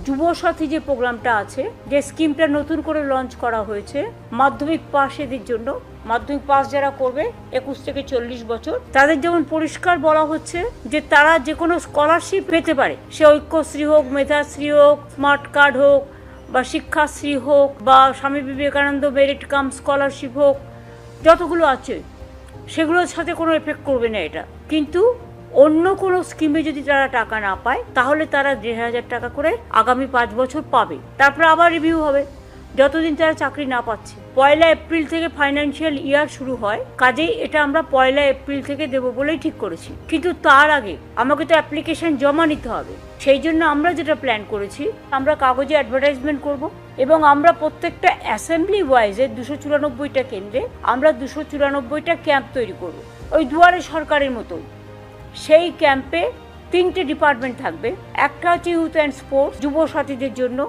যুবসাথী যে প্রোগ্রামটা আছে, যে স্কিমটা নতুন করে লঞ্চ করা হয়েছে মাধ্যমিক পাশেদের জন্য, মাধ্যমিক পাস যারা করবে 21 থেকে 40 বছর, তাদের যেমন পরিষ্কার বলা হচ্ছে যে তারা যে কোনো স্কলারশিপ পেতে পারে, সে ঐক্যশ্রী হোক, মেধাশ্রী হোক, স্মার্ট কার্ড হোক, বা শিক্ষাশ্রী হোক, বা Swami Vivekananda merit cum scholarship হোক, যতগুলো আছে সেগুলোর সাথে কোনো এফেক্ট করবে না এটা। কিন্তু অন্য কোনো স্কিমে যদি তারা টাকা না পায় তাহলে তারা 1,500 টাকা করে আগামী 5 বছর পাবে। তারপরে আবার রিভিউ হবে যতদিন তারা চাকরি না পাচ্ছে। 1 এপ্রিল থেকে ফাইন্যান্সিয়াল ইয়ার শুরু হয়, কাজেই এটা আমরা 1 এপ্রিল থেকে দেবো বলেই ঠিক করেছি। কিন্তু তার আগে আমাকে তো অ্যাপ্লিকেশন জমা নিতে হবে। সেই জন্য আমরা যেটা প্ল্যান করেছি, আমরা কাগজে অ্যাডভার্টাইজমেন্ট করব এবং আমরা প্রত্যেকটা অ্যাসেম্বলি ওয়াইজে 294টা কেন্দ্রে আমরা 294টা ক্যাম্প তৈরি করব, ওই দুয়ারে সরকারের মতোই। সেই ক্যাম্পে 3টে ডিপার্টমেন্ট থাকবে। একটা হচ্ছে ইউথ অ্যান্ড স্পোর্টস, যুবসাথীদের জন্য।